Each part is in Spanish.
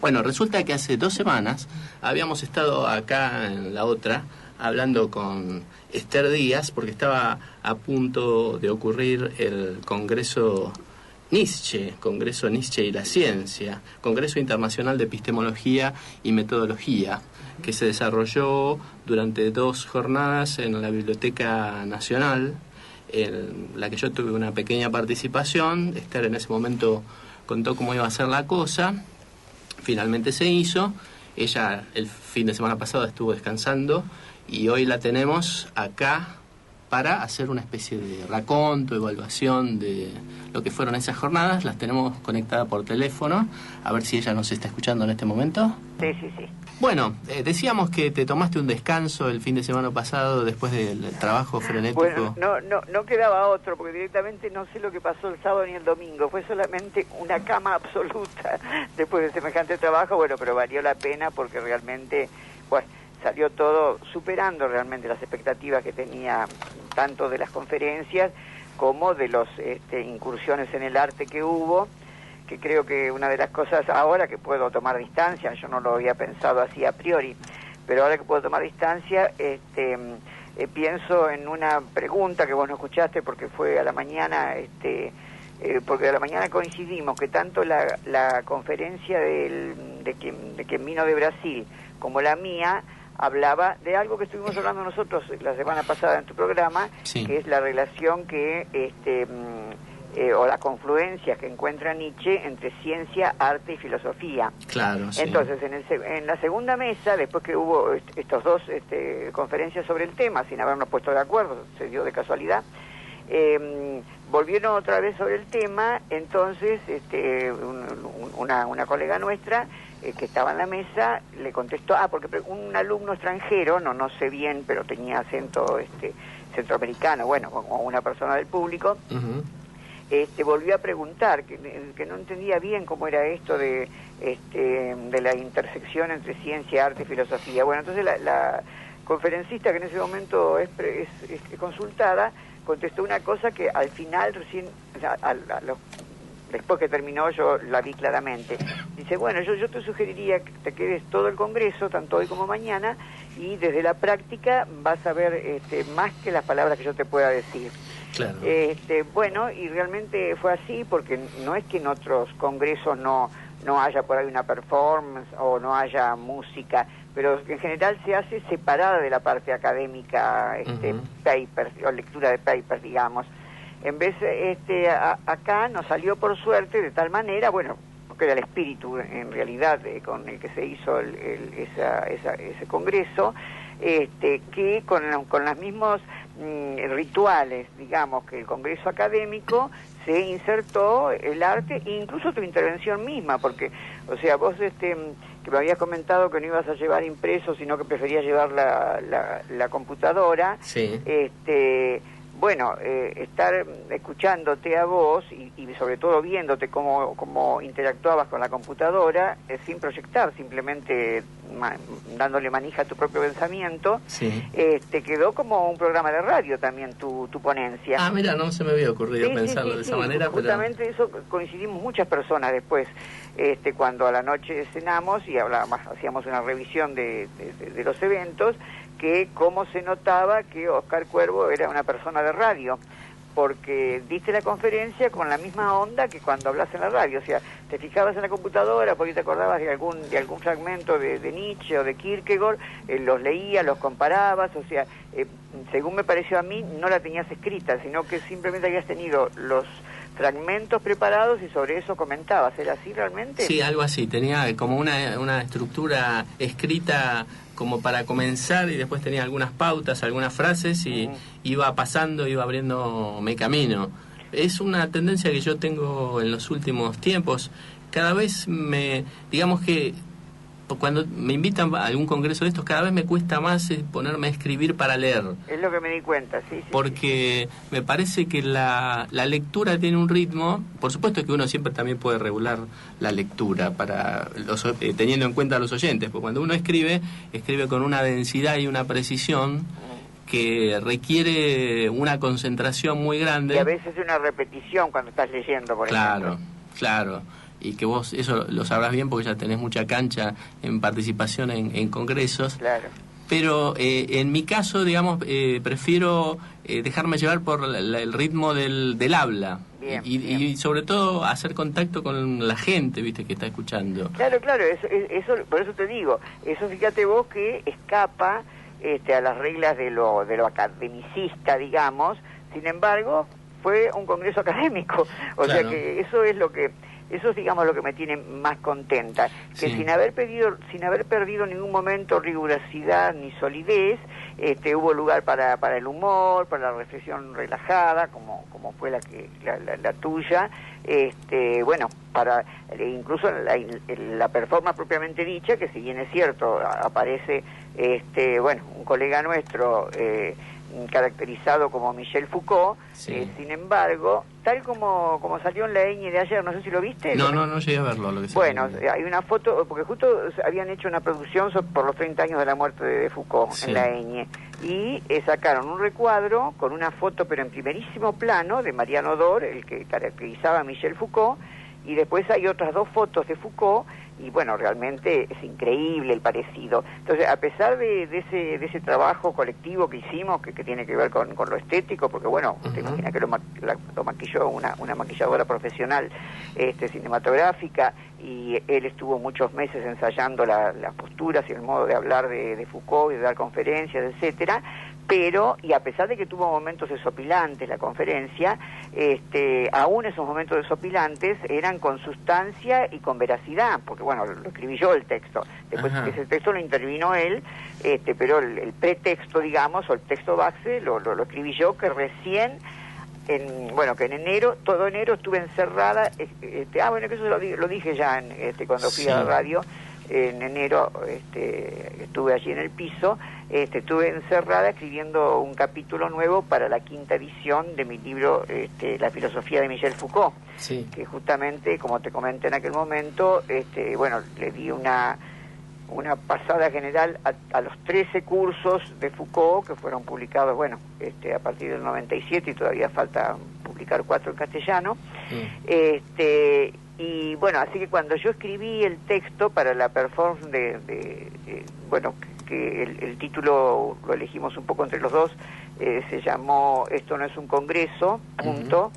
Bueno, resulta que hace 2 semanas habíamos estado acá en la otra hablando con Esther Díaz porque estaba a punto de ocurrir el Congreso Nietzsche y la Ciencia, Congreso Internacional de Epistemología y Metodología, que se desarrolló durante 2 jornadas en la Biblioteca Nacional, en la que yo tuve una pequeña participación. Esther en ese momento contó cómo iba a ser la cosa. Finalmente se hizo. Ella el fin de semana pasado estuvo descansando y hoy la tenemos acá para hacer una especie de raconto, evaluación de lo que fueron esas jornadas. Las tenemos conectadas por teléfono, a ver si ella nos está escuchando en este momento. Sí. Bueno, decíamos que te tomaste un descanso el fin de semana pasado después del trabajo frenético. Bueno, no quedaba otro, porque directamente no sé lo que pasó el sábado ni el domingo. Fue solamente una cama absoluta después de semejante trabajo, bueno, pero valió la pena porque realmente, bueno, salió todo superando realmente las expectativas que tenía tanto de las conferencias como de los incursiones en el arte que hubo, que creo que una de las cosas ahora que puedo tomar distancia, yo no lo había pensado así a priori, pero ahora que puedo tomar distancia, pienso en una pregunta que vos no escuchaste porque fue a la mañana, porque a la mañana coincidimos que tanto la conferencia de quien vino de Brasil como la mía hablaba de algo que estuvimos hablando nosotros la semana pasada en tu programa, sí, que es la relación que o la confluencia que encuentra Nietzsche entre ciencia, arte y filosofía. Claro, sí. Entonces, en la segunda mesa, después que hubo estos 2 conferencias sobre el tema, sin habernos puesto de acuerdo, se dio de casualidad, volvieron otra vez sobre el tema. Entonces una colega nuestra que estaba en la mesa le contestó, porque un alumno extranjero, no sé bien, pero tenía acento centroamericano, bueno, como una persona del público, volvió a preguntar que no entendía bien cómo era esto de la intersección entre ciencia, arte y filosofía. Bueno, entonces la conferencista, que en ese momento es consultada, contestó una cosa que al final recién, después que terminó, yo la vi claramente. Dice, bueno, yo te sugeriría que te quedes todo el congreso, tanto hoy como mañana, y desde la práctica vas a ver más que las palabras que yo te pueda decir. Claro. Bueno, y realmente fue así, porque no es que en otros congresos no haya por ahí una performance o no haya música, pero en general se hace separada de la parte académica, papers o lectura de papers, digamos. En vez acá nos salió por suerte de tal manera, bueno, porque era el espíritu en realidad con el que se hizo ese congreso, que con los mismos rituales, digamos, que el congreso académico, se insertó el arte e incluso tu intervención misma, porque, o sea, vos que me habías comentado que no ibas a llevar impreso, sino que preferías llevar la computadora. Sí. Bueno, estar escuchándote a vos y sobre todo viéndote cómo interactuabas con la computadora, sin proyectar, simplemente dándole manija a tu propio pensamiento, Sí. Te quedó como un programa de radio también tu ponencia. Ah, mira, no se me había ocurrido pensarlo de esa manera, justamente pero eso coincidimos muchas personas después, cuando a la noche cenamos y hacíamos una revisión de los eventos, que cómo se notaba que Oscar Cuervo era una persona de radio, porque diste la conferencia con la misma onda que cuando hablas en la radio, o sea, te fijabas en la computadora porque te acordabas de algún fragmento de Nietzsche o de Kierkegaard, los leías, los comparabas, o sea, según me pareció a mí, no la tenías escrita, sino que simplemente habías tenido los fragmentos preparados y sobre eso comentabas. ¿Era así realmente? Sí, algo así, tenía como una estructura escrita como para comenzar y después tenía algunas pautas, algunas frases y iba pasando, iba abriéndome camino. Es una tendencia que yo tengo en los últimos tiempos. Cada vez digamos que cuando me invitan a algún congreso de estos, cada vez me cuesta más ponerme a escribir para leer. Es lo que me di cuenta, sí. Porque me parece que la lectura tiene un ritmo. Por supuesto que uno siempre también puede regular la lectura para teniendo en cuenta a los oyentes, porque cuando uno escribe con una densidad y una precisión que requiere una concentración muy grande. Y a veces una repetición cuando estás leyendo, por ejemplo. Claro. y que vos eso lo sabrás bien porque ya tenés mucha cancha en participación en congresos. Claro. Pero en mi caso, digamos, prefiero dejarme llevar por el ritmo del habla. Bien, y sobre todo hacer contacto con la gente, viste, que está escuchando. Claro, eso por eso te digo, eso fíjate vos que escapa a las reglas de lo academicista, digamos. Sin embargo, fue un congreso académico, o sea que eso es digamos lo que me tiene más contenta, que sin haber perdido en ningún momento rigurosidad ni solidez, hubo lugar para el humor, para la reflexión relajada, como fue la tuya, bueno, para incluso la performance propiamente dicha, que si bien es cierto, aparece bueno, un colega nuestro caracterizado como Michel Foucault, sin embargo, tal como salió en la ñ de ayer, no sé si lo viste. No llegué a verlo. Bueno, hay una foto, porque justo habían hecho una producción por los 30 años de la muerte de Foucault en la ñ, y sacaron un recuadro con una foto, pero en primerísimo plano, de Mariano Dor, el que caracterizaba a Michel Foucault, y después hay otras 2 fotos de Foucault, y bueno, realmente es increíble el parecido. Entonces, a pesar de ese trabajo colectivo que hicimos, que tiene que ver con lo estético, porque bueno, te imaginas que lo maquilló una maquilladora profesional cinematográfica, y él estuvo muchos meses ensayando las posturas y el modo de hablar de Foucault y de dar conferencias, etcétera. Pero, y a pesar de que tuvo momentos desopilantes la conferencia, aún esos momentos desopilantes eran con sustancia y con veracidad, porque bueno, lo escribí yo el texto, después ese texto lo intervino él, pero el pretexto, digamos, o el texto base, lo escribí yo, que recién, que en enero, todo enero estuve encerrada, bueno, que eso lo dije ya cuando fui a la radio. En enero estuve allí en el piso, estuve encerrada escribiendo un capítulo nuevo para la 5ª edición de mi libro La filosofía de Michel Foucault, que justamente, como te comenté en aquel momento, bueno, le di una pasada general a los 13 cursos de Foucault que fueron publicados, bueno, a partir del 97, y todavía falta publicar 4 en castellano. Y bueno, así que cuando yo escribí el texto para la performance bueno, que el título lo elegimos un poco entre los dos, se llamó Esto no es un congreso, punto,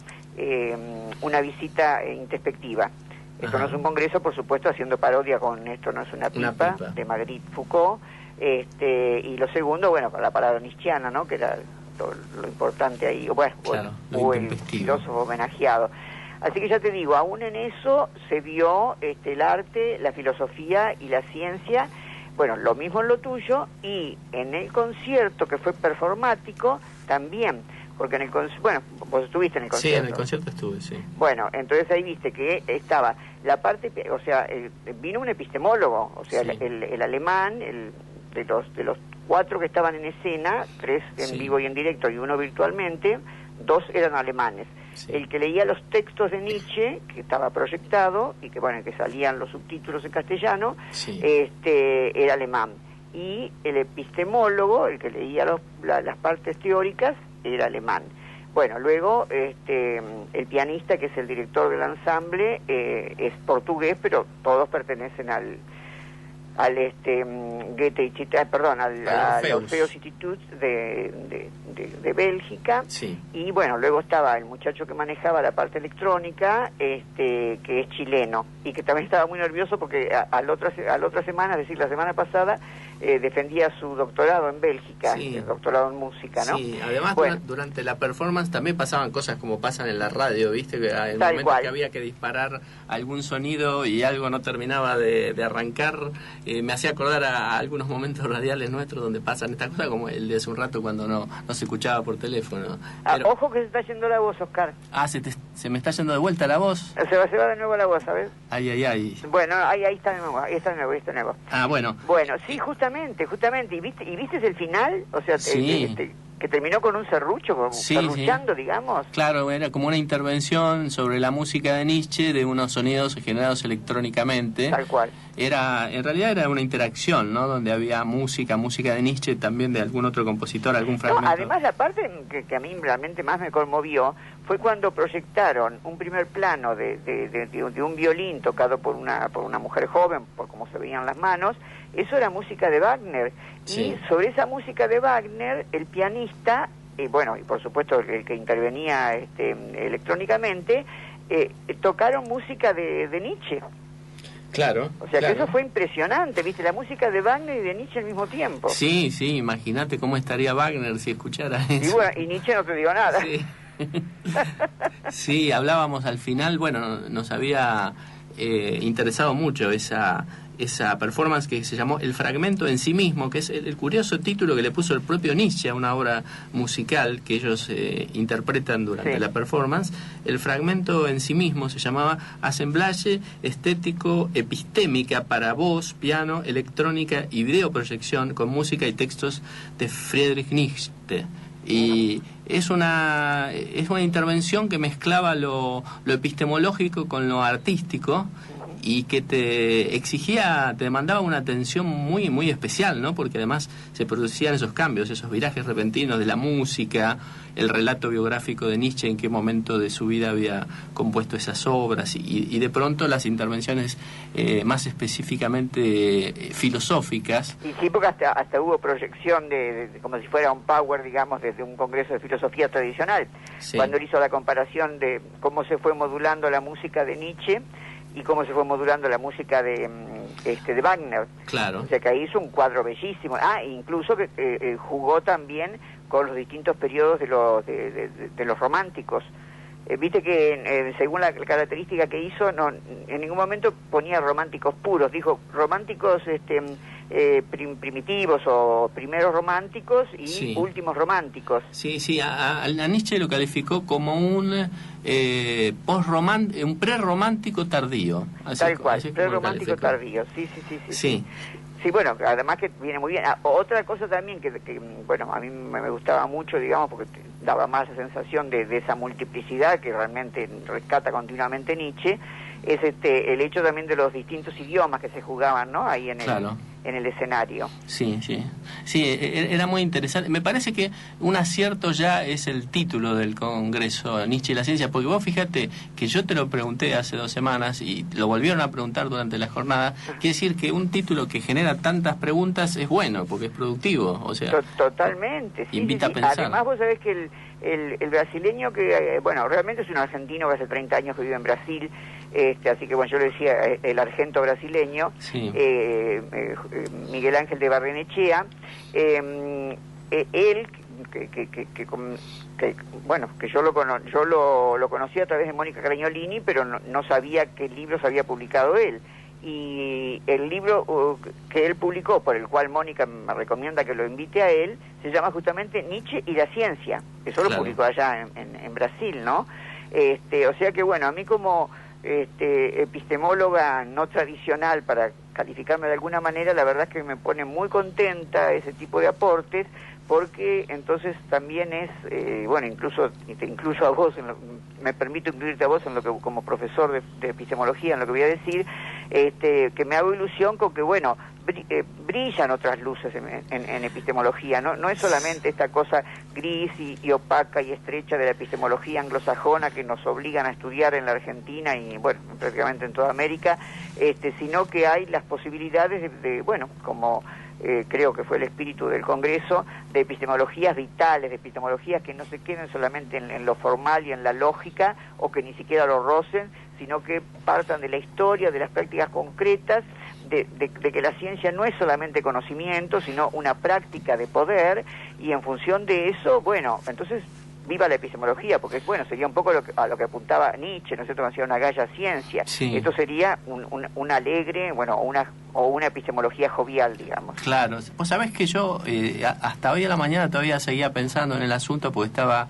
una visita introspectiva. Esto no es un congreso, por supuesto, haciendo parodia con Esto no es una pipa, de Magritte Foucault, y lo segundo, bueno, la palabra nietzscheana, ¿no?, que era lo importante ahí, bueno, o el filósofo homenajeado. Así que ya te digo, aún en eso se vio el arte, la filosofía y la ciencia, bueno, lo mismo en lo tuyo, y en el concierto, que fue performático, también, porque en el bueno, vos estuviste en el concierto. Sí, en el concierto estuve, sí. Bueno, entonces ahí viste que estaba la parte, o sea, vino un epistemólogo, o sea, el alemán, de los 4 que estaban en escena, 3 en vivo y en directo y 1 virtualmente, 2 eran alemanes. El que leía los textos de Nietzsche, que estaba proyectado, y que bueno, que salían los subtítulos en castellano, era alemán. Y el epistemólogo, el que leía las partes teóricas, era alemán. Bueno, luego el pianista, que es el director del ensamble, es portugués, pero todos pertenecen al Goethe, perdón, al Orpheus Institute de Bélgica. Y bueno, luego estaba el muchacho que manejaba la parte electrónica, que es chileno, y que también estaba muy nervioso porque a la otra semana, es decir, la semana pasada, defendía su doctorado en Bélgica, el doctorado en música, ¿no? Sí, además durante la performance también pasaban cosas como pasan en la radio, ¿viste? Que en el momento que había que disparar algún sonido y algo no terminaba de arrancar, me hacía acordar a algunos momentos radiales nuestros donde pasan estas cosas, como el de hace un rato cuando no se escuchaba por teléfono. Pero... ojo que se está yendo la voz, Oscar. ¿Se me está yendo de vuelta la voz? Se va de nuevo la voz, ¿sabes? Ay. Bueno, ahí está de nuevo, ahí está de nuevo. Ah, bueno. Bueno, sí, justamente, ¿y viste el final? O sea, que terminó con un serrucho, serruchando, digamos. Claro, era como una intervención sobre la música de Nietzsche de unos sonidos generados electrónicamente. Tal cual. En realidad era una interacción, ¿no? Donde había música de Nietzsche, también de algún otro compositor, algún fragmento. No, además la parte que a mí realmente más me conmovió fue cuando proyectaron un primer plano de un violín tocado por una mujer joven, por cómo se veían las manos. Eso era música de Wagner. Sí. Y sobre esa música de Wagner, el pianista, y por supuesto el que intervenía electrónicamente, tocaron música de Nietzsche. Claro. O sea, que eso fue impresionante, ¿viste? La música de Wagner y de Nietzsche al mismo tiempo. Sí, imagínate cómo estaría Wagner si escuchara eso. Y Nietzsche no te digo nada. Sí. Sí, hablábamos al final, nos había interesado mucho esa performance que se llamó El fragmento en sí mismo, que es el curioso título que le puso el propio Nietzsche a una obra musical que ellos interpretan durante la performance. El fragmento en sí mismo se llamaba Assemblage estético epistémica para voz, piano, electrónica y videoproyección con música y textos de Friedrich Nietzsche. Y es una intervención que mezclaba lo epistemológico con lo artístico y que te demandaba una atención muy muy especial, ¿no? Porque además se producían esos cambios, esos virajes repentinos de la música, el relato biográfico de Nietzsche, en qué momento de su vida había compuesto esas obras, y de pronto las intervenciones más específicamente filosóficas. Y sí, porque hasta hubo proyección de como si fuera un power, digamos, desde un congreso de filosofía tradicional, cuando él hizo la comparación de cómo se fue modulando la música de Nietzsche y cómo se fue modulando la música de Wagner. Claro. O sea, que ahí hizo un cuadro bellísimo. Incluso que jugó también con los distintos periodos de los románticos. Viste que según la característica que hizo, en ningún momento ponía románticos puros, dijo románticos primitivos o primeros románticos y últimos románticos. Sí, a Nietzsche lo calificó como un prerromántico tardío. Tal cual, prerromántico tardío, sí. Sí, bueno, además que viene muy bien. Otra cosa también que a mí me gustaba mucho, digamos, porque daba más la sensación de esa multiplicidad que realmente rescata continuamente Nietzsche, es el hecho también de los distintos idiomas que se jugaban, ¿no? Ahí en el escenario. Sí, era muy interesante. Me parece que un acierto ya es el título del Congreso Nietzsche y la Ciencia, porque vos fíjate que yo te lo pregunté hace 2 semanas y lo volvieron a preguntar durante la jornada. Quiere decir que un título que genera tantas preguntas es bueno, porque es productivo, o sea... Totalmente, sí. Invita a pensar. Además vos sabés que el brasileño que, realmente es un argentino que hace 30 años que vive en Brasil, así que yo le decía el argento brasileño, Miguel Ángel de Barrenechea, él que yo lo conocí a través de Mónica Cragnolini, pero no sabía qué libros había publicado él. Y el libro que él publicó, por el cual Mónica me recomienda que lo invite a él, se llama justamente Nietzsche y la Ciencia. Eso lo publicó allá en Brasil, ¿no? O sea que a mí como epistemóloga no tradicional, para calificarme de alguna manera, la verdad es que me pone muy contenta ese tipo de aportes, porque entonces también es, incluso te incluyo a vos, me permito incluirte a vos en lo que, como profesor de epistemología, en lo que voy a decir, que me hago ilusión con que, brillan otras luces en epistemología, no es solamente esta cosa gris y opaca y estrecha de la epistemología anglosajona que nos obligan a estudiar en la Argentina y, prácticamente en toda América, sino que hay las posibilidades de como... creo que fue el espíritu del Congreso, de epistemologías vitales, de epistemologías que no se queden solamente en lo formal y en la lógica, o que ni siquiera lo rocen, sino que partan de la historia, de las prácticas concretas, de que la ciencia no es solamente conocimiento, sino una práctica de poder, y en función de eso, entonces viva la epistemología, porque sería un poco a lo que apuntaba Nietzsche, ¿no es cierto?, hacía una galla ciencia. Sí. Esto sería un alegre, o una epistemología jovial, digamos. Claro, vos sabés que yo hasta hoy a la mañana todavía seguía pensando en el asunto, porque estaba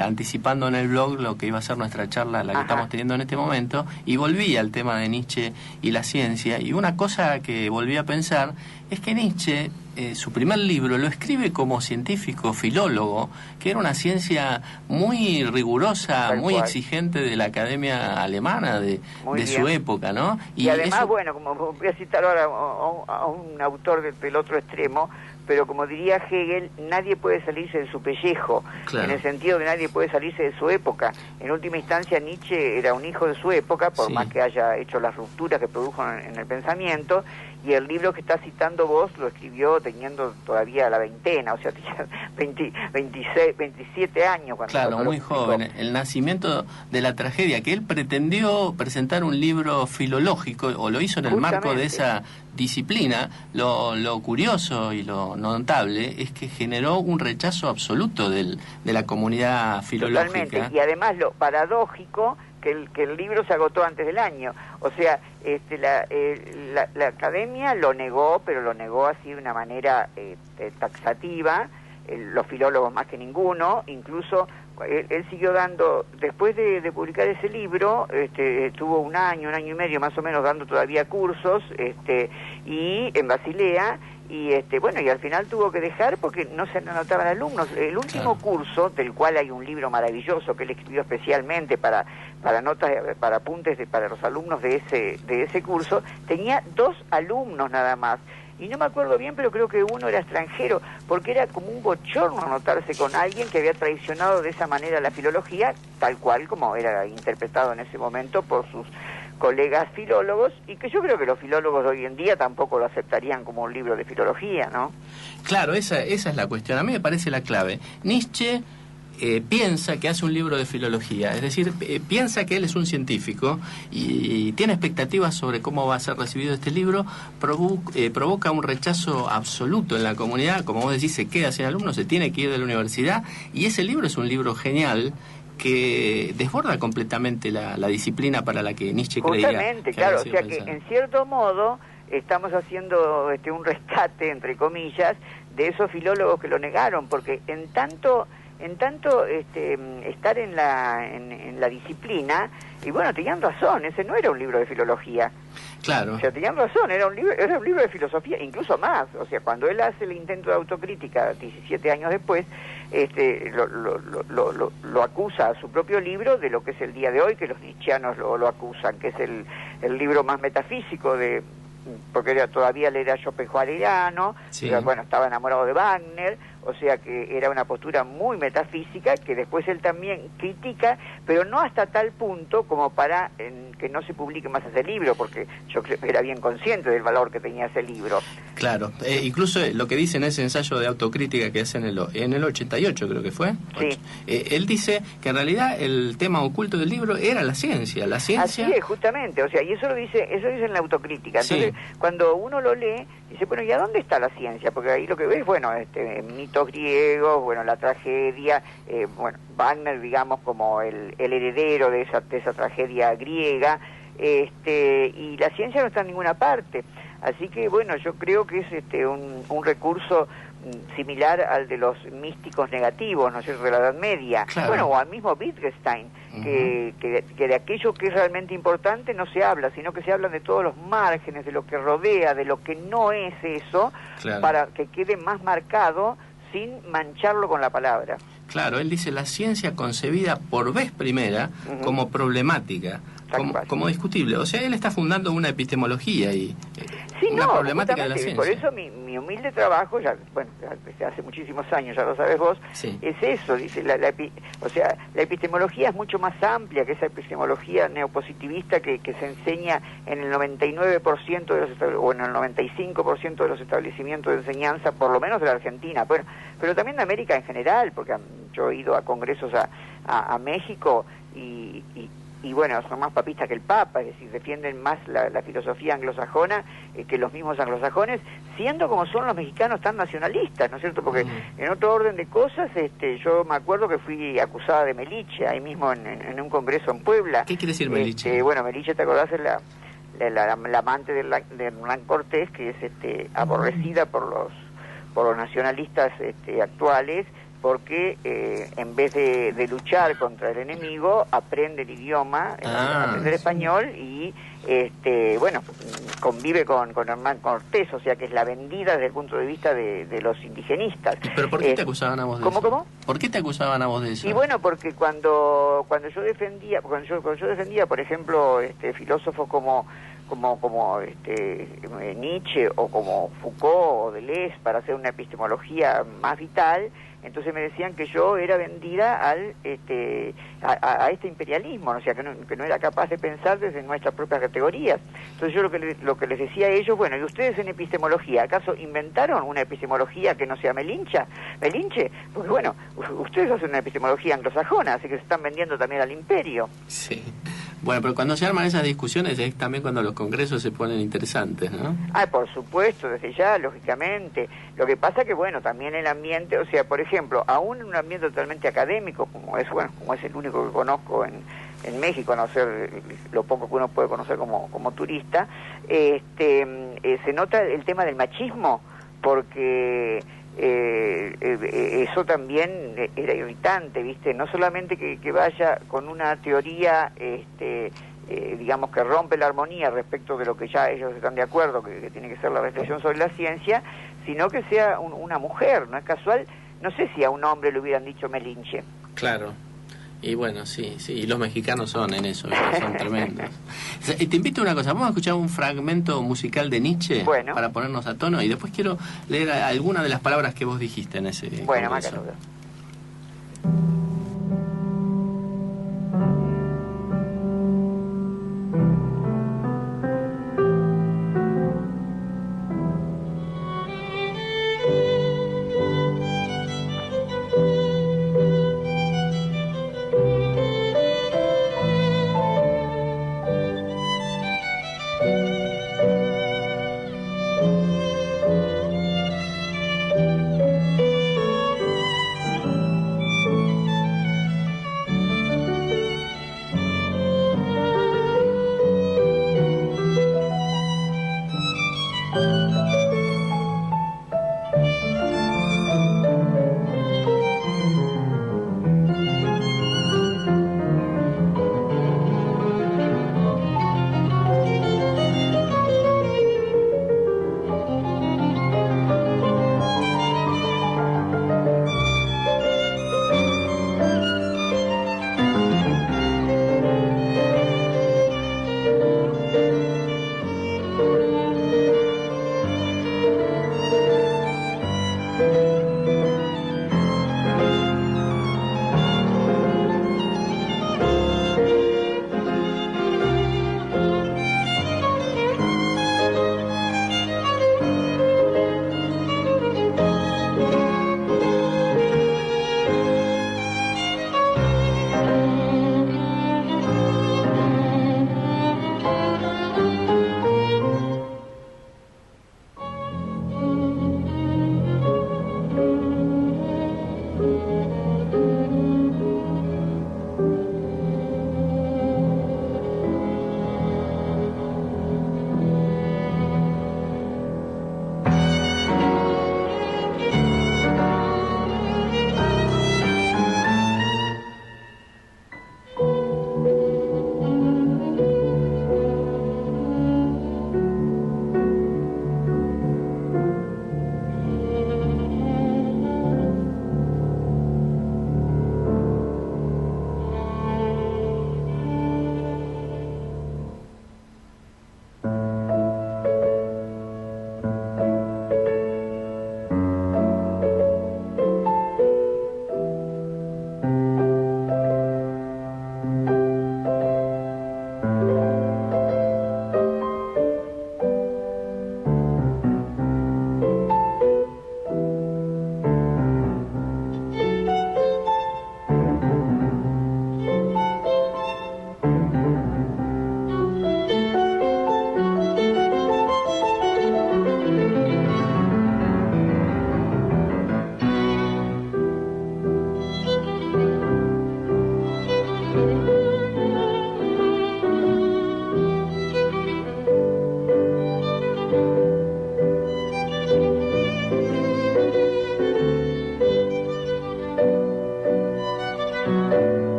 anticipando en el blog lo que iba a ser nuestra charla, la que estamos teniendo en este momento, y volví al tema de Nietzsche y la ciencia, y una cosa que volví a pensar es que Nietzsche, su primer libro, lo escribe como científico, filólogo, que era una ciencia muy rigurosa, muy exigente de la academia alemana de su época, ¿no? Y además, bueno, como voy a citar ahora a un autor del otro extremo, pero como diría Hegel, nadie puede salirse de su pellejo, en el sentido de nadie puede salirse de su época. En última instancia, Nietzsche era un hijo de su época, por más que haya hecho las rupturas que produjo en el pensamiento, y el libro que estás citando vos lo escribió teniendo todavía la veintena, o sea, tenía 26, 27 años. Claro, muy joven. El nacimiento de la tragedia, que él pretendió presentar un libro filológico, o lo hizo en el marco de esa disciplina. Lo curioso y lo notable es que generó un rechazo absoluto de la comunidad filológica. Totalmente, y además lo paradójico, que el libro se agotó antes del año. O sea, la academia lo negó, pero lo negó así de una manera taxativa, los filólogos más que ninguno. Incluso él siguió dando, después de publicar ese libro, estuvo un año y medio más o menos dando todavía cursos, y en Basilea, y bueno, y al final tuvo que dejar porque no se anotaban alumnos. El último curso, del cual hay un libro maravilloso que él escribió especialmente para notas, para apuntes para los alumnos de ese curso, tenía 2 alumnos nada más. Y no me acuerdo bien, pero creo que uno era extranjero, porque era como un bochorno anotarse con alguien que había traicionado de esa manera la filología, tal cual como era interpretado en ese momento por sus colegas filólogos, y que yo creo que los filólogos de hoy en día tampoco lo aceptarían como un libro de filología, ¿no? Claro, esa es la cuestión. A mí me parece la clave. Nietzsche piensa que hace un libro de filología, es decir, piensa que él es un científico y tiene expectativas sobre cómo va a ser recibido este libro, provoca un rechazo absoluto en la comunidad, como vos decís, se queda sin alumnos, se tiene que ir de la universidad, y ese libro es un libro genial que desborda completamente la disciplina para la que Nietzsche creía. Justamente, claro, o sea que en cierto modo estamos haciendo un rescate, entre comillas, de esos filólogos que lo negaron, porque en tanto estar en la disciplina, y bueno, tenían razón, ese no era un libro de filología. Claro. O sea, tenían razón, era un libro de filosofía, incluso más. O sea, cuando él hace el intento de autocrítica 17 años después, lo acusa a su propio libro de lo que es el día de hoy, que los nietzscheanos lo acusan, que es el libro más metafísico porque todavía él era schopenhaueriano, pero, bueno, estaba enamorado de Wagner, o sea que era una postura muy metafísica que después él también critica, pero no hasta tal punto como para que no se publique más ese libro, porque yo creo que era bien consciente del valor que tenía ese libro. Claro, incluso lo que dice en ese ensayo de autocrítica que hace en el 88, creo que fue, él dice que en realidad el tema oculto del libro era la ciencia. Así es, justamente, o sea, y eso dice en la autocrítica. Entonces, cuando uno lo lee, dice, bueno, ¿y a dónde está la ciencia? Porque ahí lo que ves, bueno, mitos griegos, bueno, la tragedia, bueno, Wagner, digamos, como el heredero de esa tragedia griega, y la ciencia no está en ninguna parte. Así que, bueno, yo creo que es un recurso similar al de los místicos negativos, ¿no es cierto?, de la Edad Media. Claro. Bueno, o al mismo Wittgenstein, que de aquello que es realmente importante no se habla, sino que se habla de todos los márgenes, de lo que rodea, de lo que no es eso, para que quede más marcado sin mancharlo con la palabra. Claro, él dice la ciencia concebida por vez primera como problemática, como discutible. O sea, él está fundando una epistemología y una problemática de la ciencia. Por eso mi humilde trabajo, ya, bueno, desde hace muchísimos años, ya lo sabes vos, es eso, dice, o sea, la epistemología es mucho más amplia que esa epistemología neopositivista que se enseña en el 99% de los o en el 95% de los establecimientos de enseñanza, por lo menos de la Argentina, pero también de América en general, porque yo he ido a congresos a México y bueno, son más papistas que el Papa, es decir, defienden más la filosofía anglosajona que los mismos anglosajones, siendo como son los mexicanos tan nacionalistas, ¿no es cierto? Porque en otro orden de cosas, yo me acuerdo que fui acusada de Meliche, ahí mismo en un congreso en Puebla. ¿Qué quiere decir Meliche? Bueno, Meliche, ¿te acordás? Es la amante de Hernán Cortés, que es aborrecida por los nacionalistas actuales, porque en vez de luchar contra el enemigo, aprende el idioma, aprende el español y, bueno, convive con Hernán Cortés, o sea que es la vendida desde el punto de vista de los indigenistas. ¿Pero por qué te acusaban a vos de eso? ¿Cómo? ¿Por qué te acusaban a vos de eso? Y bueno, porque cuando yo defendía, por ejemplo, filósofos como Nietzsche o como Foucault o Deleuze para hacer una epistemología más vital, entonces me decían que yo era vendida a este imperialismo, o sea, que no era capaz de pensar desde nuestras propias categorías. Entonces yo lo que les decía a ellos, bueno, ¿y ustedes en epistemología acaso inventaron una epistemología que no sea melinche? Porque bueno, ustedes hacen una epistemología anglosajona, así que se están vendiendo también al imperio. Sí. Bueno, pero cuando se arman esas discusiones es también cuando los congresos se ponen interesantes, ¿no? Por supuesto, desde ya, lógicamente. Lo que pasa que, bueno, también el ambiente, o sea, por ejemplo, aún en un ambiente totalmente académico, como es el único que conozco en México, a no ser lo poco que uno puede conocer como turista, se nota el tema del machismo, porque eso también era irritante, ¿viste? No solamente que vaya con una teoría, digamos, que rompe la armonía respecto de lo que ya ellos están de acuerdo, que tiene que ser la reflexión sobre la ciencia, sino que sea una mujer. No es casual, no sé si a un hombre le hubieran dicho melinche. Claro. Y bueno, sí, y los mexicanos son en eso, son tremendos. Te invito a una cosa, vamos a escuchar un fragmento musical de Nietzsche para ponernos a tono y después quiero leer alguna de las palabras que vos dijiste en ese congreso.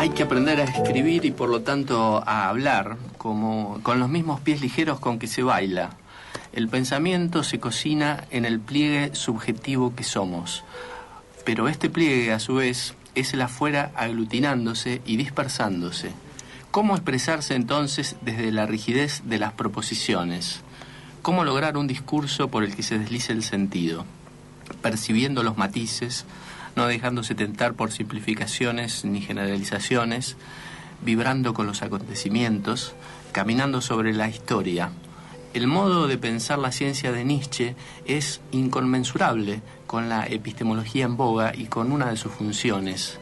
Hay que aprender a escribir y por lo tanto a hablar como con los mismos pies ligeros con que se baila. El pensamiento se cocina en el pliegue subjetivo que somos, pero este pliegue a su vez es el afuera aglutinándose y dispersándose. ¿Cómo expresarse entonces desde la rigidez de las proposiciones? ¿Cómo lograr un discurso por el que se deslice el sentido? Percibiendo los matices, no dejándose tentar por simplificaciones ni generalizaciones, vibrando con los acontecimientos, caminando sobre la historia. El modo de pensar la ciencia de Nietzsche es inconmensurable con la epistemología en boga y con una de sus funciones,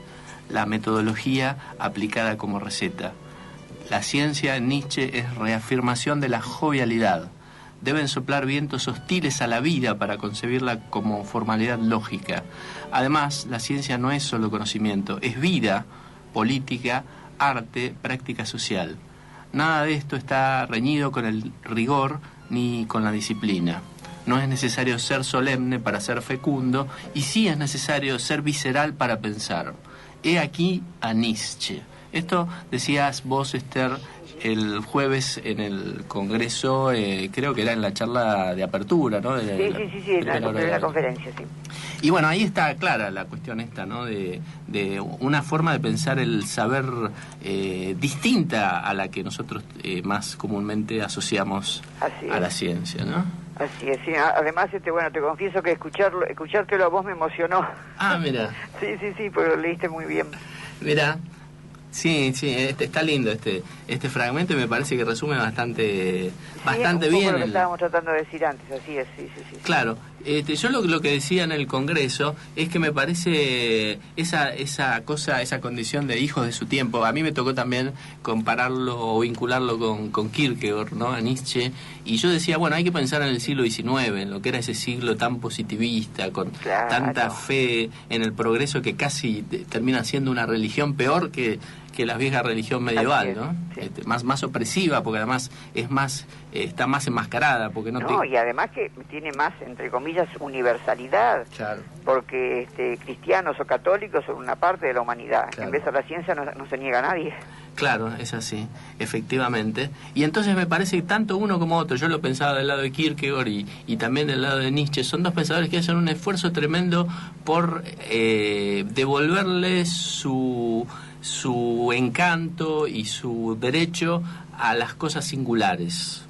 la metodología aplicada como receta. La ciencia en Nietzsche es reafirmación de la jovialidad. Deben soplar vientos hostiles a la vida para concebirla como formalidad lógica. Además, la ciencia no es solo conocimiento, es vida, política, arte, práctica social. Nada de esto está reñido con el rigor ni con la disciplina. No es necesario ser solemne para ser fecundo y sí es necesario ser visceral para pensar. He aquí a Nietzsche. Esto decías vos, Esther, el jueves en el Congreso, creo que era en la charla de apertura, ¿no? Sí, en la conferencia, sí. Y bueno, ahí está clara la cuestión esta, ¿no? De una forma de pensar el saber distinta a la que nosotros más comúnmente asociamos a la ciencia, ¿no? Así es, sí. Además, bueno, te confieso que escuchártelo a vos me emocionó. Ah, mira. Sí, porque lo leíste muy bien. Mira. Sí, está lindo este fragmento y me parece que resume bastante bien. Lo que estábamos tratando de decir antes, así es, sí. Claro, yo lo que decía en el Congreso es que me parece esa condición de hijos de su tiempo. A mí me tocó también compararlo o vincularlo con Kierkegaard, ¿no? A Nietzsche, y yo decía, bueno, hay que pensar en el siglo XIX, en lo que era ese siglo tan positivista, con tanta fe en el progreso que casi termina siendo una religión peor que la vieja religión medieval, ¿no? Sí. Más opresiva, porque además está más enmascarada, porque y además que tiene más, entre comillas, universalidad, claro. Porque cristianos o católicos son una parte de la humanidad, claro. En vez de la ciencia no se niega a nadie. Claro, es así, efectivamente. Y entonces me parece que tanto uno como otro, yo lo pensaba del lado de Kierkegaard y también del lado de Nietzsche, son dos pensadores que hacen un esfuerzo tremendo por devolverle su encanto y su derecho a las cosas singulares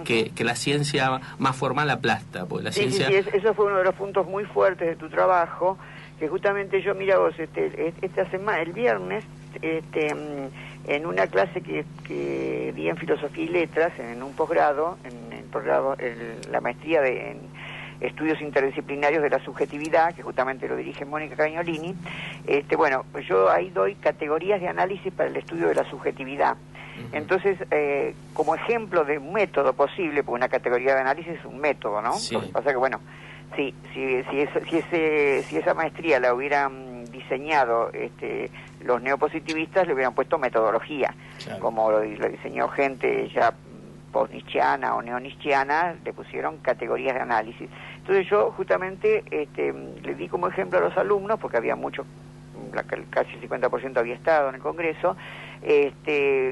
que la ciencia más formal aplasta, porque la ciencia... Sí, eso fue uno de los puntos muy fuertes de tu trabajo, que justamente yo, mira vos, esta semana, el viernes, en una clase que di en Filosofía y Letras, en un posgrado, en la maestría en Estudios Interdisciplinarios de la Subjetividad, que justamente lo dirige Mónica Cagnolini, bueno, yo ahí doy categorías de análisis para el estudio de la subjetividad. Entonces, como ejemplo de un método posible, porque una categoría de análisis es un método, ¿no? Sí. Lo que pasa que, bueno, si esa maestría la hubieran diseñado los neopositivistas, le hubieran puesto metodología, claro. Como lo diseñó gente ya post-nietzscheana o neo-nietzscheana, le pusieron categorías de análisis. Entonces yo justamente le di como ejemplo a los alumnos, porque había muchos, casi el 50% había estado en el Congreso,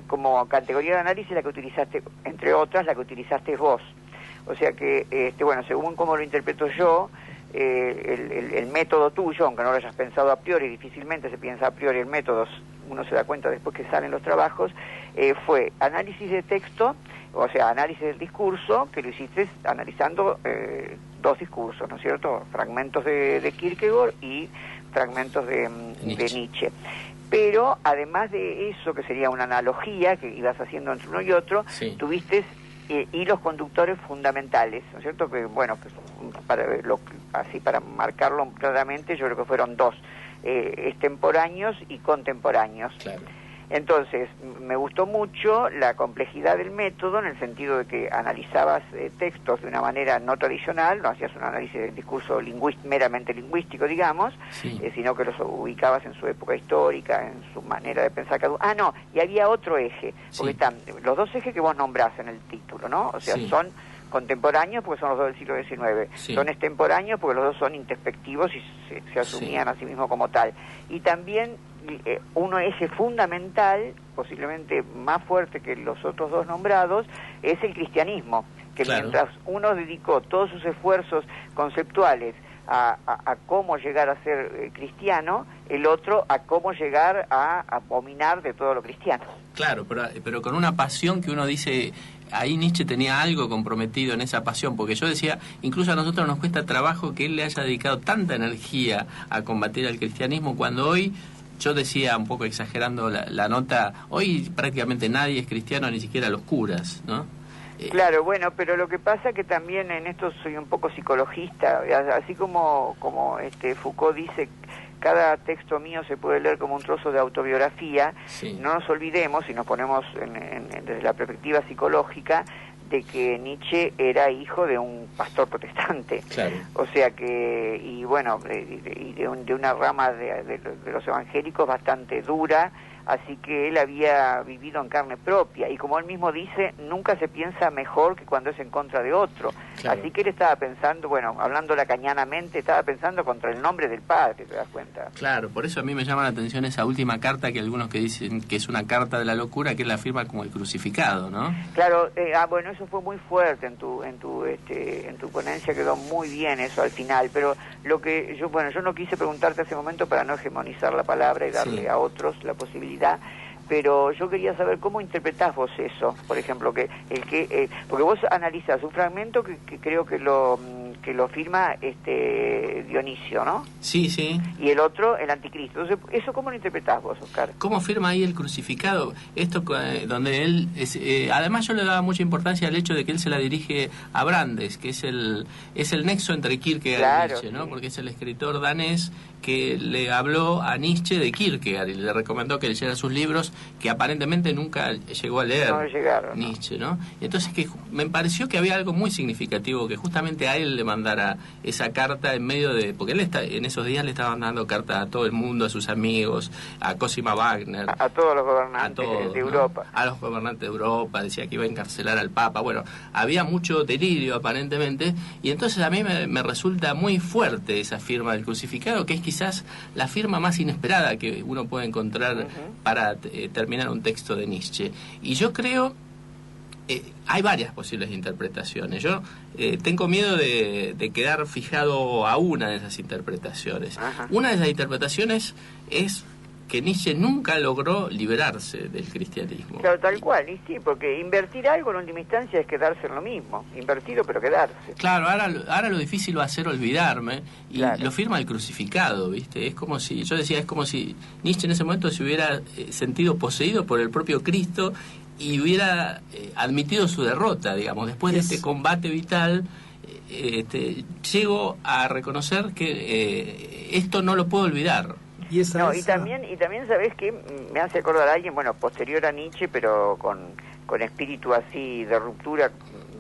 como categoría de análisis la que utilizaste, entre otras, la que utilizaste vos. O sea que, bueno, según como lo interpreto yo, el método tuyo, aunque no lo hayas pensado a priori, difícilmente se piensa a priori el método, uno se da cuenta después que salen los trabajos, fue análisis de texto, o sea, análisis del discurso, que lo hiciste analizando dos discursos, ¿no es cierto? Fragmentos de Kierkegaard y fragmentos de Nietzsche. Pero además de eso, que sería una analogía que ibas haciendo entre uno y otro, sí. Tuviste hilos conductores fundamentales, ¿no es cierto? Que bueno, para marcarlo claramente, yo creo que fueron dos, extemporáneos y contemporáneos. Claro. Entonces, me gustó mucho la complejidad del método, en el sentido de que analizabas textos de una manera no tradicional, no hacías un análisis del discurso meramente lingüístico, digamos, sí. Sino que los ubicabas en su época histórica, en su manera de pensar cada uno. Ah, no, y había otro eje, porque sí. Están los dos ejes que vos nombrás en el título, ¿no? O sea, sí. Son contemporáneos porque son los dos del siglo XIX, Sí. son extemporáneos porque los dos son introspectivos y se asumían a sí mismos como tal. Y también uno ese fundamental, posiblemente más fuerte que los otros dos nombrados, es el cristianismo, que Claro. mientras uno dedicó todos sus esfuerzos conceptuales a cómo llegar a ser cristiano, el otro a cómo llegar a abominar de todo lo cristiano. Claro, pero con una pasión que uno dice, ahí Nietzsche tenía algo comprometido en esa pasión, porque yo decía, incluso a nosotros nos cuesta trabajo que él le haya dedicado tanta energía a combatir al cristianismo, cuando hoy, yo decía, un poco exagerando la nota, hoy prácticamente nadie es cristiano, ni siquiera los curas, ¿no? Claro, bueno, pero lo que pasa que también en esto soy un poco psicologista, así como Foucault dice, cada texto mío se puede leer como un trozo de autobiografía. Sí. No nos olvidemos, si nos ponemos desde la perspectiva psicológica, de que Nietzsche era hijo de un pastor protestante. Claro. O sea que, y bueno, de una rama de los evangélicos bastante dura, así que él había vivido en carne propia, y como él mismo dice, nunca se piensa mejor que cuando es en contra de otro. Claro. Así que él estaba pensando, bueno, hablando lacañanamente, estaba pensando contra el nombre del Padre, ¿te das cuenta? Claro, por eso a mí me llama la atención esa última carta que algunos que dicen que es una carta de la locura, que él la firma como el crucificado, ¿no? Claro, bueno, eso fue muy fuerte en tu ponencia, quedó muy bien eso al final, pero lo que yo no quise preguntarte hace un momento para no hegemonizar la palabra y darle Sí. a otros la posibilidad, pero yo quería saber cómo interpretás vos eso, por ejemplo, porque vos analizás un fragmento que creo que lo firma Dionisio, ¿no? Sí, sí. Y el otro, el anticristo. Entonces, ¿eso cómo lo interpretás vos, Oscar? ¿Cómo firma ahí el crucificado? Esto donde él... además yo le daba mucha importancia al hecho de que él se la dirige a Brandes, que es el nexo entre Kierkegaard Claro, y Nietzsche, ¿no? sí. Porque es el escritor danés que le habló a Nietzsche de Kierkegaard y le recomendó que leyera sus libros, que aparentemente nunca llegó a leer. No llegaron, ¿no? Nietzsche, ¿no? Entonces que me pareció que había algo muy significativo, que justamente a él le mandara esa carta en medio de... Porque él en esos días le estaba mandando carta a todo el mundo, a sus amigos, a Cosima Wagner, A todos los a gobernantes todos, de ¿no? Europa. A los gobernantes de Europa, decía que iba a encarcelar al Papa. Bueno, había mucho delirio aparentemente, y entonces a mí me resulta muy fuerte esa firma del crucificado, que es quizás la firma más inesperada que uno puede encontrar para terminar un texto de Nietzsche. Y yo creo... hay varias posibles interpretaciones. Yo tengo miedo de quedar fijado a una de esas interpretaciones. Ajá. Una de esas interpretaciones es que Nietzsche nunca logró liberarse del cristianismo. Claro, tal cual, y sí, porque invertir algo en última instancia es quedarse en lo mismo, invertido pero quedarse. Claro, ahora lo difícil va a ser olvidarme, y Claro. lo firma el crucificado, ¿viste? Es como si, yo decía, es como si Nietzsche en ese momento se hubiera sentido poseído por el propio Cristo y hubiera admitido su derrota, digamos, después de este combate vital. Llego a reconocer que esto no lo puedo olvidar. Y esa, No, y esa- también sabes que me hace acordar a alguien, bueno, posterior a Nietzsche, pero con espíritu así de ruptura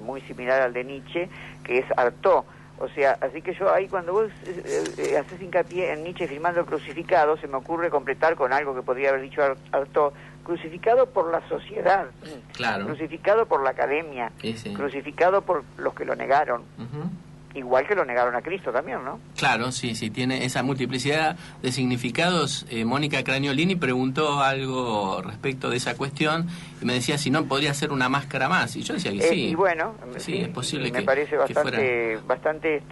muy similar al de Nietzsche, que es Artaud. O sea, así que yo ahí cuando vos haces hincapié en Nietzsche firmando el crucificado, se me ocurre completar con algo que podría haber dicho Artaud: crucificado por la sociedad, Claro. crucificado por la academia, Sí, sí. crucificado por los que lo negaron, Ujú. igual que lo negaron a Cristo también, ¿no? Claro, sí, tiene esa multiplicidad de significados. Mónica Craniolini preguntó algo respecto de esa cuestión y me decía si no podría ser una máscara más, y yo decía que sí. Y bueno, Sí, es posible me que- parece que bastante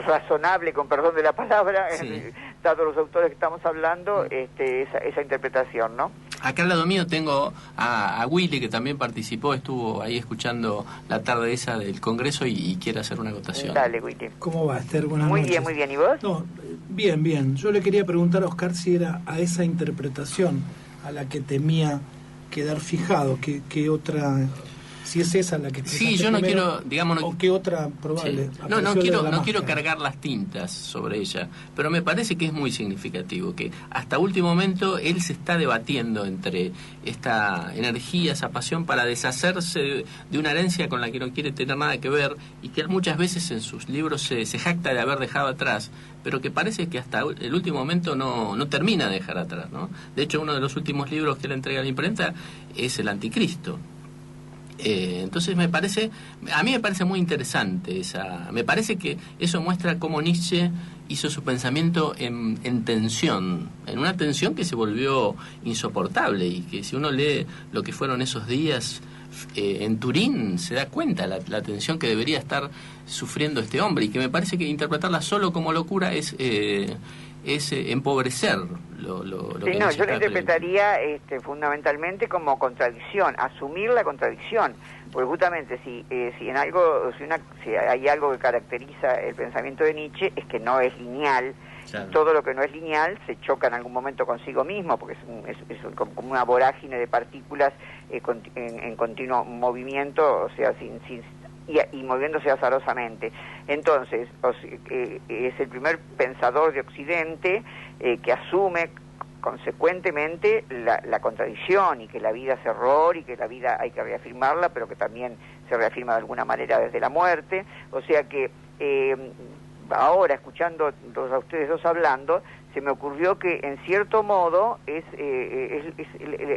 razonable, con perdón de la palabra, Sí. dados los autores que estamos hablando, esa interpretación, ¿no? Acá al lado mío tengo a Willy, que también participó, estuvo ahí escuchando la tarde esa del Congreso y quiere hacer una acotación. Dale, Witty. ¿Cómo va, Esther? Buenas Muy noches. bien, muy bien. ¿Y vos? No, bien, bien. Yo le quería preguntar a Oscar si era a esa interpretación a la que temía quedar fijado, que otra, si es esa la que Sí, yo no quiero, digamos, no- o qué otra probable. Sí. No apareció quiero, de la no quiero máscara. cargar las tintas sobre ella, pero me parece que es muy significativo, que hasta último momento él se está debatiendo entre esta energía, esa pasión para deshacerse de una herencia con la que no quiere tener nada que ver, y que él muchas veces en sus libros se jacta de haber dejado atrás, pero que parece que hasta el último momento no termina de dejar atrás, ¿no? De hecho, uno de los últimos libros que él entrega a la imprenta es El Anticristo. Entonces a mí me parece muy interesante me parece que eso muestra cómo Nietzsche hizo su pensamiento en tensión, en una tensión que se volvió insoportable, y que si uno lee lo que fueron esos días en Turín, se da cuenta la tensión que debería estar sufriendo este hombre, y que me parece que interpretarla solo como locura es empobrecer lo sí, que no, yo la interpretaría fundamentalmente como contradicción, asumir la contradicción, porque justamente si hay algo que caracteriza el pensamiento de Nietzsche, es que no es lineal. Claro. Todo lo que no es lineal se choca en algún momento consigo mismo, porque es como una vorágine de partículas en continuo movimiento, o sea, y moviéndose azarosamente. Entonces, es el primer pensador de Occidente que asume consecuentemente la contradicción, y que la vida es error, y que la vida hay que reafirmarla, pero que también se reafirma de alguna manera desde la muerte. O sea que ahora, escuchando a ustedes dos hablando, se me ocurrió que en cierto modo es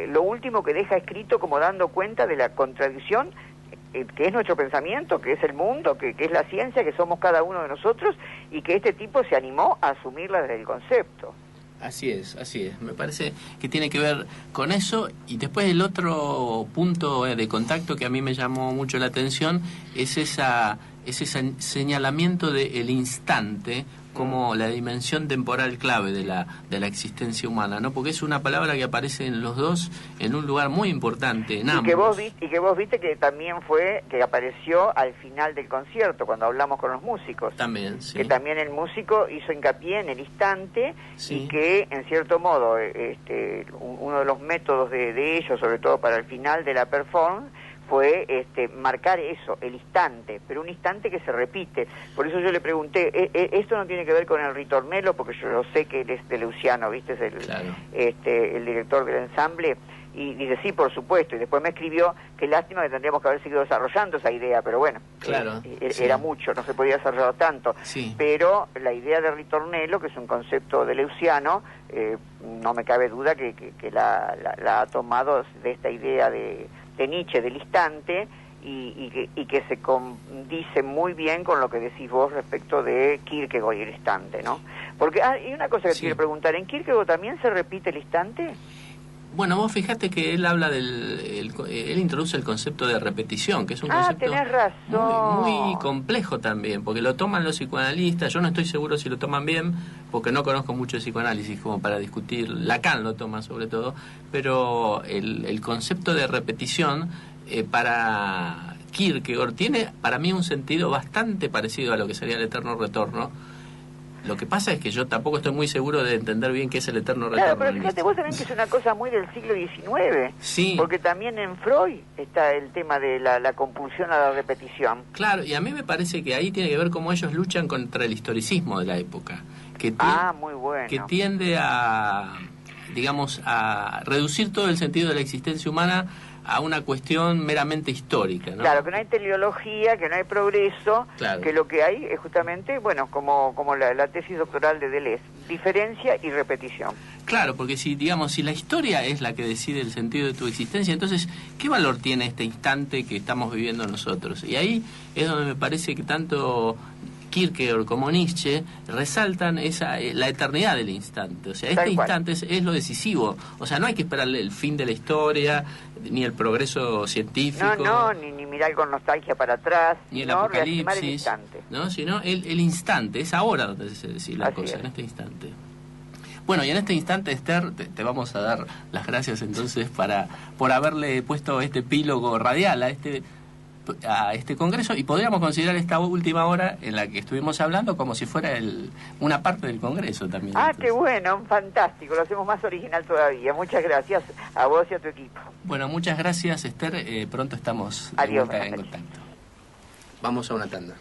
lo último que deja escrito, como dando cuenta de la contradicción que es nuestro pensamiento, que es el mundo, que es la ciencia, que somos cada uno de nosotros, y que este tipo se animó a asumirla desde el concepto. Así es. Me parece que tiene que ver con eso. Y después el otro punto de contacto que a mí me llamó mucho la atención es ese señalamiento del instante como la dimensión temporal clave de la existencia humana, ¿no? Porque es una palabra que aparece en los dos en un lugar muy importante, en ambos. Y que vos viste que también que apareció al final del concierto, cuando hablamos con los músicos. También, sí. Que también el músico hizo hincapié en el instante, sí. Y que, en cierto modo, uno de los métodos de ellos, sobre todo para el final de la performance, fue marcar eso, el instante, pero un instante que se repite. Por eso yo le pregunté, esto no tiene que ver con el ritornello, porque yo lo sé que él es de Luciano, ¿viste? Es claro. El director del ensamble, y dice, sí, por supuesto, y después me escribió, qué lástima que tendríamos que haber seguido desarrollando esa idea, pero bueno, claro, era mucho, no se podía desarrollar tanto, sí. Pero la idea de ritornello, que es un concepto de Luciano, no me cabe duda que la ha tomado de esta idea de Nietzsche del instante, y que se condice muy bien con lo que decís vos respecto de Kierkegaard y el instante, ¿no? Porque hay una cosa que te quiero preguntar, ¿en Kierkegaard también se repite el instante? Bueno, vos fijate que él habla él introduce el concepto de repetición, que es un concepto tenés razón. Muy complejo también, porque lo toman los psicoanalistas. Yo no estoy seguro si lo toman bien, porque no conozco mucho de psicoanálisis como para discutir. Lacan lo toma sobre todo, pero el concepto de repetición para Kierkegaard tiene para mí un sentido bastante parecido a lo que sería el eterno retorno. Lo que pasa es que yo tampoco estoy muy seguro de entender bien qué es el eterno retorno. Claro, pero fíjate, vos también que es una cosa muy del siglo XIX. Sí. Porque también en Freud está el tema de la compulsión a la repetición. Claro, y a mí me parece que ahí tiene que ver cómo ellos luchan contra el historicismo de la época. Muy bueno. Que tiende a, digamos, a reducir todo el sentido de la existencia humana a una cuestión meramente histórica, ¿no? Claro, que no hay teleología, que no hay progreso, claro. Que lo que hay es justamente, bueno, como la tesis doctoral de Deleuze, diferencia y repetición. Claro, porque si la historia es la que decide el sentido de tu existencia, entonces, ¿qué valor tiene este instante que estamos viviendo nosotros? Y ahí es donde me parece que tanto Kierkegaard como Nietzsche resaltan la eternidad del instante. O sea, este instante es lo decisivo. O sea, no hay que esperarle el fin de la historia, ni el progreso científico. Ni mirar con nostalgia para atrás, ni el apocalipsis, el instante. ¿no? Sino el instante, es ahora donde se decide la cosa, en este instante. Bueno, y en este instante, Esther, te vamos a dar las gracias entonces por haberle puesto este epílogo radial a este congreso, y podríamos considerar esta última hora en la que estuvimos hablando como si fuera una parte del congreso también. Qué bueno, fantástico, lo hacemos más original todavía. Muchas gracias a vos y a tu equipo. Bueno, muchas gracias, Esther, pronto estamos Adiós, en contacto. Vamos a una tanda.